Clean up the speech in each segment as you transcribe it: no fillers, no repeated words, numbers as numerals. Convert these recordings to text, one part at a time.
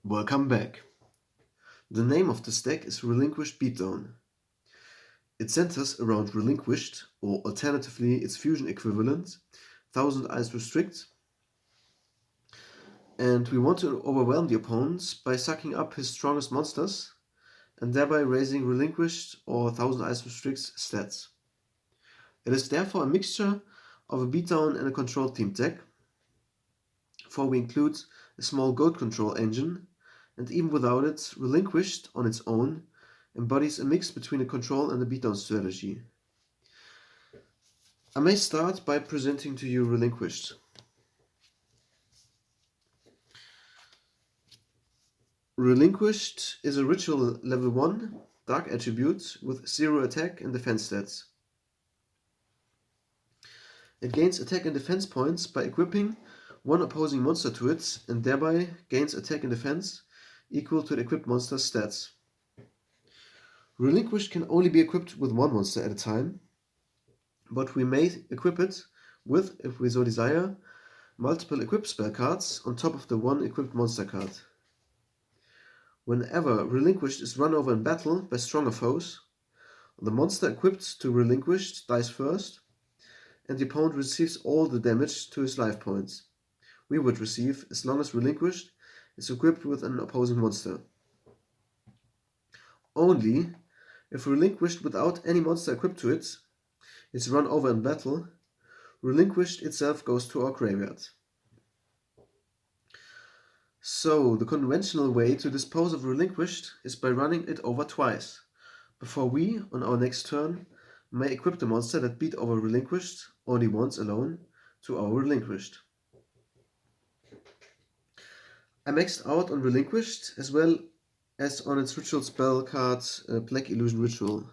Welcome back. The name of the stack is Relinquished Beatdown. It centers around Relinquished, or alternatively its fusion equivalent, Thousand Eyes Restrict, and we want to overwhelm the opponent by sucking up his strongest monsters and thereby raising Relinquished or Thousand Eyes Restrict's stats. It is therefore a mixture of a beatdown and a control themed deck, for we include a small goat control engine, and even without it, Relinquished on its own embodies a mix between a control and a beatdown strategy. I may start by presenting to you Relinquished. Relinquished is a ritual level 1 dark attribute with 0 attack and defense stats. It gains attack and defense points by equipping one opposing monster to it and thereby gains attack and defense equal to the equipped monster's stats. Relinquished can only be equipped with one monster at a time, but we may equip it with, if we so desire, multiple equipped spell cards on top of the one equipped monster card. Whenever Relinquished is run over in battle by stronger foes, the monster equipped to Relinquished dies first, and the opponent receives all the damage to his life points we would receive as long as Relinquished is equipped with an opposing monster. Only if Relinquished without any monster equipped to it is run over in battle, Relinquished itself goes to our graveyard. So, the conventional way to dispose of Relinquished is by running it over twice, before we, on our next turn, may equip the monster that beat over Relinquished only once alone to our Relinquished. I maxed out on Relinquished as well as on its ritual spell card Black Illusion Ritual.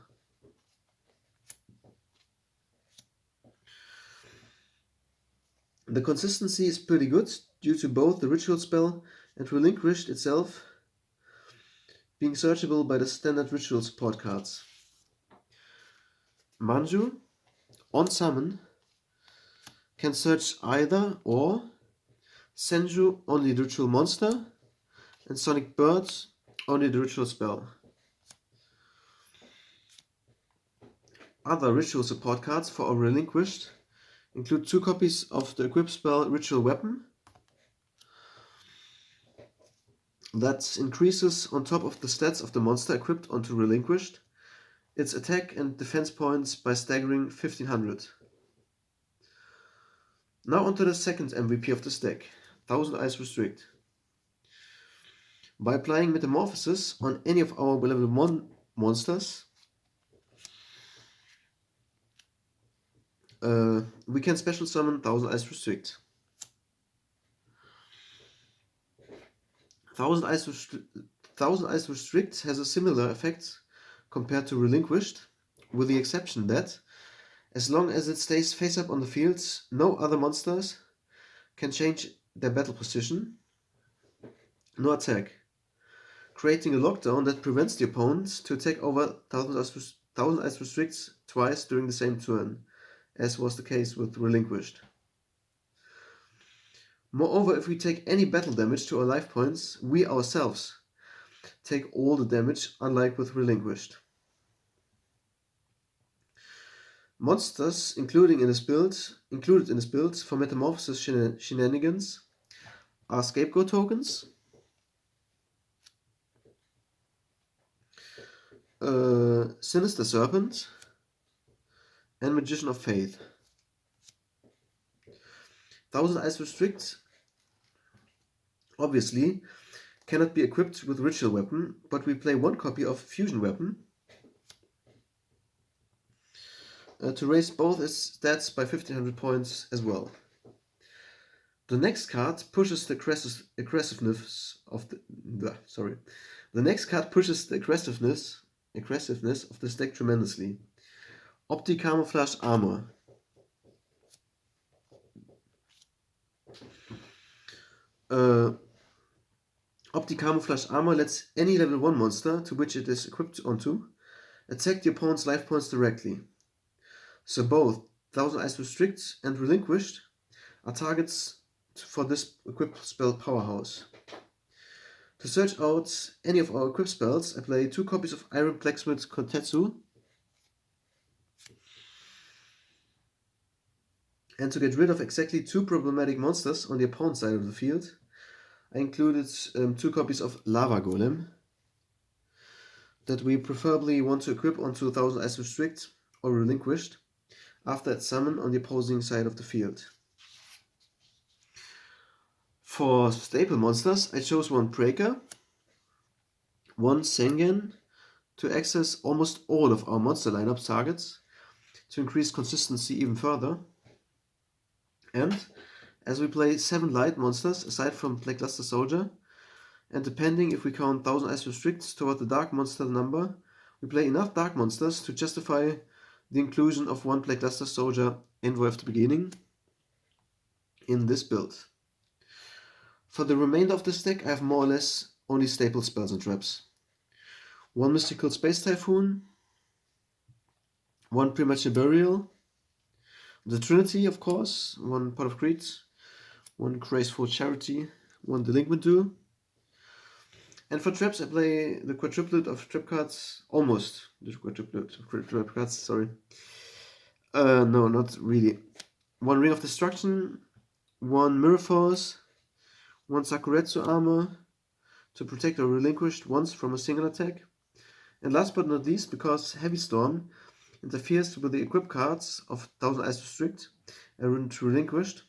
The consistency is pretty good due to both the ritual spell and Relinquished itself being searchable by the standard ritual support cards. Manju, on summon, can search either or Senju, only the ritual monster, and Sonic Bird, only the ritual spell. Other ritual support cards for our Relinquished include 2 copies of the equipped spell Ritual Weapon that increases on top of the stats of the monster equipped onto Relinquished its attack and defense points by staggering 1500. Now onto the second MVP of this deck, Thousand Eyes Restrict. By applying Metamorphosis on any of our level 1 monsters, we can special summon Thousand Eyes Restrict. Thousand Eyes Restrict has a similar effect compared to Relinquished, with the exception that, as long as it stays face up on the field, no other monsters can change their battle position, nor attack, creating a lockdown that prevents the opponent to attack over Thousand Eyes Restricts twice during the same turn, as was the case with Relinquished. Moreover, if we take any battle damage to our life points, we ourselves take all the damage, unlike with Relinquished. Monsters included in this build for Metamorphosis shenanigans are Scapegoat tokens, Sinister Serpent, and Magician of Faith. Thousand Eyes Restrict obviously cannot be equipped with Ritual Weapon, but we play 1 copy of Fusion Weapon to raise both its stats by 1500 points as well. The next card pushes the aggressiveness of this deck tremendously. Opti-Camouflage Armor. Opti-Camouflage Armor lets any level 1 monster to which it is equipped onto attack the opponent's life points directly. So both Thousand Eyes Restrict and Relinquished are targets for this equipped spell powerhouse. To search out any of our equip spells, I play 2 copies of Iron Blacksmith Kotetsu. And to get rid of exactly 2 problematic monsters on the opponent's side of the field, I included 2 copies of Lava Golem that we preferably want to equip onto 1000 Ice Restrict or Relinquished after its summon on the opposing side of the field. For staple monsters, I chose 1 Breaker, 1 Sangan to access almost all of our monster lineup targets to increase consistency even further. And as we play 7 light monsters aside from Blackluster Soldier, and depending if we count 1000 Ice Restricts toward the dark monster number, we play enough dark monsters to justify the inclusion of 1 Blackluster Soldier Envoy of the Beginning in this build. For the remainder of this deck, I have more or less only staple spells and traps. 1 Mystical Space Typhoon, 1 Premature Burial, the Trinity, of course, 1 Pot of Greed, 1 Graceful Charity, 1 Delinquent Duo. And for traps, I play the quadruplet of trap cards, almost the quadruplet of trap cards, sorry. No, not really. 1 Ring of Destruction, 1 Mirror Force, 1 Sakuretsu Armor to protect or relinquished once from a single attack. And last but not least, because Heavy Storm interferes with the equip cards of 1000 Ice Restrict and Relinquished,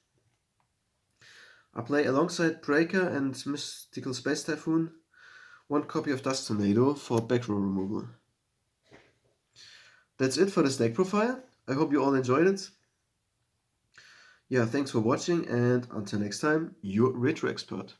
I play alongside Breaker and Mystical Space Typhoon 1 copy of Dust Tornado for back row removal. That's it for this deck profile. I hope you all enjoyed it. Yeah, thanks for watching, and until next time, your Retro Expert.